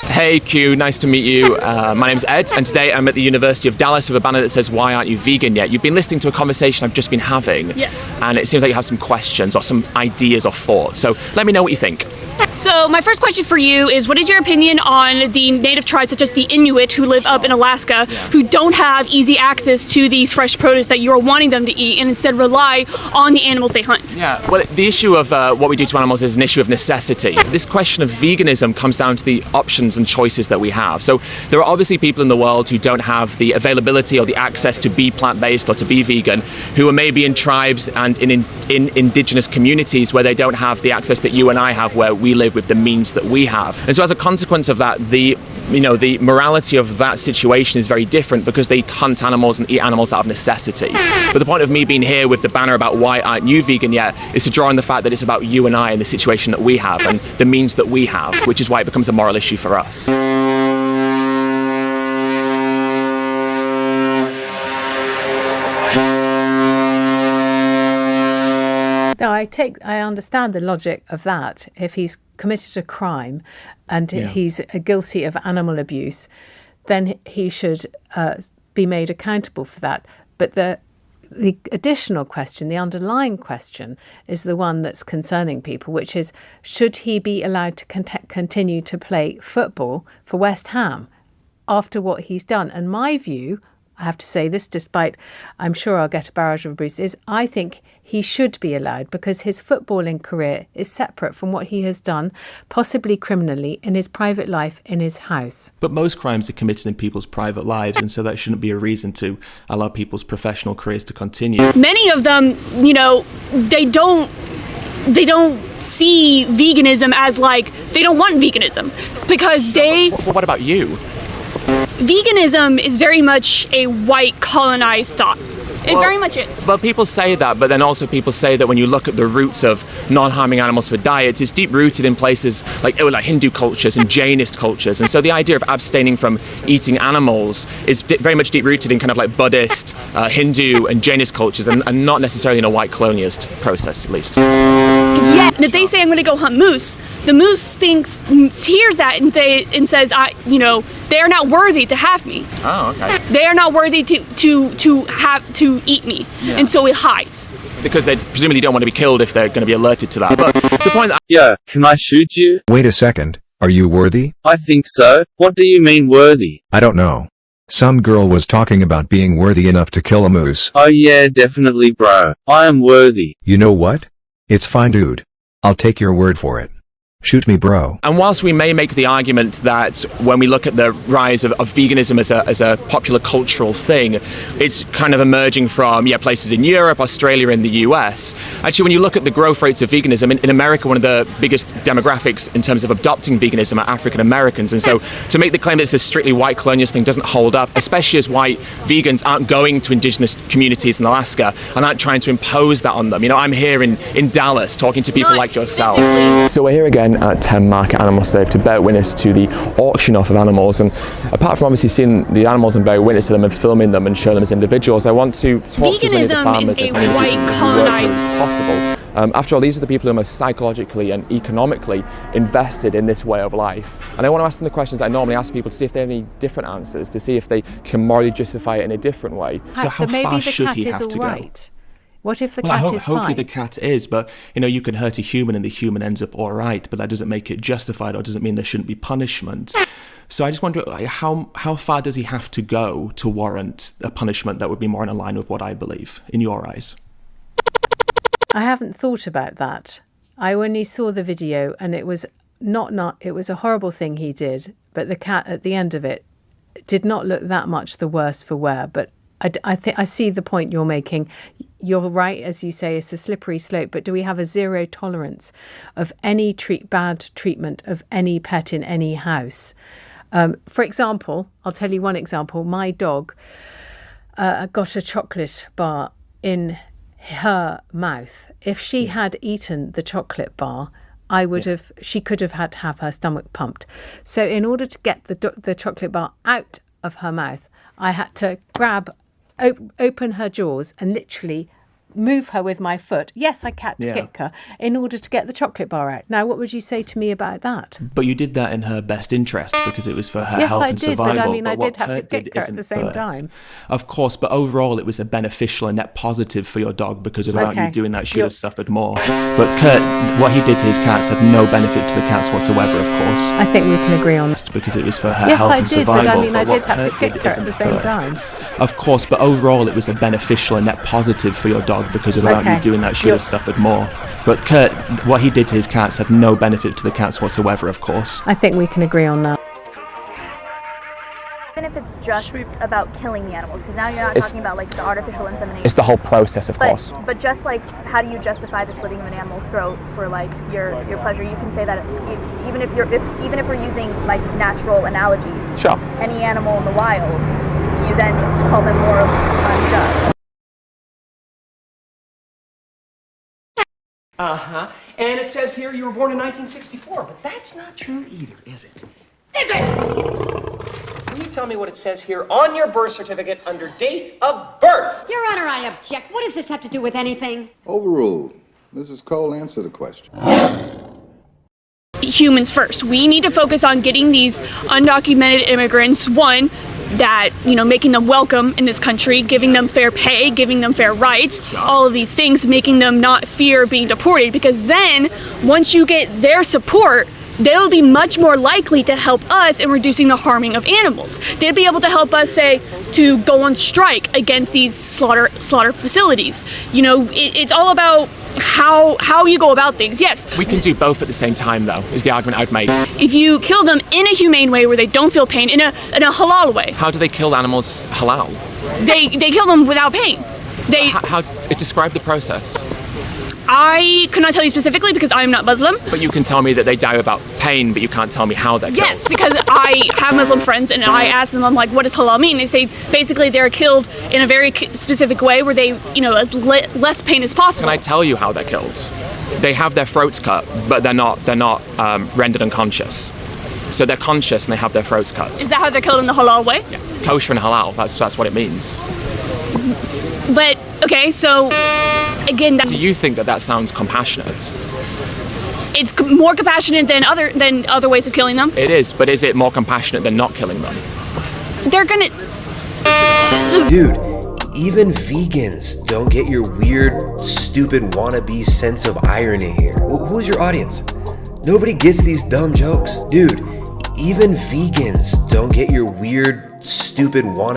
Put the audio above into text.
Hey Q, nice to meet you. My name's Ed, and today I'm at the University of Dallas with a banner that says, "Why aren't you vegan yet?" You've been listening to a conversation I've just been having. Yes. And it seems like you have some questions or some ideas or thoughts. So let me know what you think. So my first question for you is, what is your opinion on the native tribes such as the Inuit who live up in Alaska who don't have easy access to these fresh produce that you're wanting them to eat and instead rely on the animals they hunt? Yeah, well, the issue of what we do to animals is an issue of necessity. This question of veganism comes down to the options and choices that we have. So there are obviously people in the world who don't have the availability or the access to be plant-based or to be vegan, who are maybe in tribes and in indigenous communities where they don't have the access that you and I have, where we live with the means that we have. And so as a consequence of that, the morality of that situation is very different because they hunt animals and eat animals out of necessity. But the point of me being here with the banner about why aren't you vegan yet is to draw on the fact that it's about you and I and the situation that we have and the means that we have, which is why it becomes a moral issue for us. No, I understand the logic of that. If he's committed a crime and he's guilty of animal abuse, then he should be made accountable for that. But the additional question, the underlying question, is the one that's concerning people, which is, should he be allowed to continue to play football for West Ham after what he's done? And my view, I have to say this, despite I'm sure I'll get a barrage of abuse, is I think he should be allowed because his footballing career is separate from what he has done, possibly criminally, in his private life, in his house. But most crimes are committed in people's private lives, and so that shouldn't be a reason to allow people's professional careers to continue. Many of them, they don't see veganism as they don't want veganism because they... But what about you? Veganism is very much a white colonized thought. It very much is. Well, people say that, but then also people say that when you look at the roots of non-harming animals for diets, it's deep-rooted in places like Hindu cultures and Jainist cultures. And so the idea of abstaining from eating animals is very much deep-rooted in kind of like Buddhist, Hindu and Jainist cultures, and not necessarily in a white colonialist process, at least. Yeah, if they say I'm going to go hunt moose, the moose hears that and says, they are not worthy to have me. Oh, okay. They are not worthy to eat me, and so it hides. Because they presumably don't want to be killed if they're going to be alerted to that. But the point that... Yo, can I shoot you? Wait a second, are you worthy? I think so. What do you mean worthy? I don't know. Some girl was talking about being worthy enough to kill a moose. Oh yeah, definitely bro. I am worthy. You know what? It's fine dude. I'll take your word for it. Shoot me, bro. And whilst we may make the argument that when we look at the rise of veganism as a popular cultural thing, it's kind of emerging from places in Europe, Australia, and the US. Actually, when you look at the growth rates of veganism, in America, one of the biggest demographics in terms of adopting veganism are African Americans. And so to make the claim that it's a strictly white colonialist thing doesn't hold up, especially as white vegans aren't going to indigenous communities in Alaska and aren't trying to impose that on them. I'm here in Dallas talking to people like yourself. So we're here again at 10 Market Animal Save to bear witness to the auction off of animals, and apart from obviously seeing the animals and bearing witness to them and filming them and showing them as individuals, I want to talk to as many of the farmers is a as many white colonized as possible. After all, these are the people who are most psychologically and economically invested in this way of life, and I want to ask them the questions I normally ask people to see if they have any different answers, to see if they can morally justify it in a different way. So how far should he have to go? What if the cat is fine? Hopefully the cat is, but you can hurt a human and the human ends up all right, but that doesn't make it justified or doesn't mean there shouldn't be punishment. So I just wonder, how far does he have to go to warrant a punishment that would be more in line with what I believe, in your eyes? I haven't thought about that. I only saw the video, and it was it was a horrible thing he did, but the cat at the end of it did not look that much the worse for wear. But I see the point you're making. You're right, as you say, it's a slippery slope, but do we have a zero tolerance of any bad treatment of any pet in any house? For example, I'll tell you one example. My dog got a chocolate bar in her mouth. If she had eaten the chocolate bar, she could have had to have her stomach pumped. So in order to get the chocolate bar out of her mouth, I had to open her jaws and literally move her with my foot. Yes, I cat kick her in order to get the chocolate bar out. Now, what would you say to me about that? But you did that in her best interest because it was for her health and survival. Yes, I did, but I did have to kick her at the same time. Of course, but overall it was a beneficial and net positive for your dog because without you doing that, she would have suffered more. But Kurt, what he did to his cats had no benefit to the cats whatsoever, of course. I think we can agree on that. Because it was for her health and survival. Yes, I did, but I did have to kick her at the same time. Of course, but overall it was a beneficial and net positive for your dog because without you doing that, she would have suffered more. But Kurt, what he did to his cats had no benefit to the cats whatsoever, of course. I think we can agree on that. Even if it's just about killing the animals, because now you're not talking about like the artificial insemination. It's the whole process, of course. But just like, how do you justify the slitting of an animal's throat for like your pleasure? You can say that even if we're using like natural analogies, sure. Any animal in the wild, do you then call them more unjust? And it says here you were born in 1964, but that's not true either, is it? Is it? Can you tell me what it says here on your birth certificate under date of birth? Your Honor, I object. What does this have to do with anything? Overruled. Mrs. Cole, answer the question. Humans first. We need to focus on getting these undocumented immigrants, one, that, making them welcome in this country, giving them fair pay, giving them fair rights, all of these things, making them not fear being deported, because then, once you get their support, they'll be much more likely to help us in reducing the harming of animals. They'd be able to help us, say, to go on strike against these slaughter facilities. It's all about how you go about things. Yes. We can do both at the same time, though, is the argument I'd make. If you kill them in a humane way where they don't feel pain, in a halal way. How do they kill animals halal? They kill them without pain. How describe the process? I could not tell you specifically because I'm not Muslim. But you can tell me that they die without pain, but you can't tell me how they're killed. Yes, because I have Muslim friends and I ask them, I'm like, what does halal mean? They say basically they're killed in a very specific way where they, as less pain as possible. Can I tell you how they're killed? They have their throats cut, but they're not rendered unconscious. So they're conscious and they have their throats cut. Is that how they're killed in the halal way? Yeah, kosher and halal. That's what it means. But okay, so again, do you think that sounds compassionate? It's more compassionate than other ways of killing them. It is, but is it more compassionate than not killing them? They're gonna. Dude, even vegans don't get your weird, stupid wannabe sense of irony here. Who's your audience? Nobody gets these dumb jokes. Dude, even vegans don't get your weird, stupid wannabe.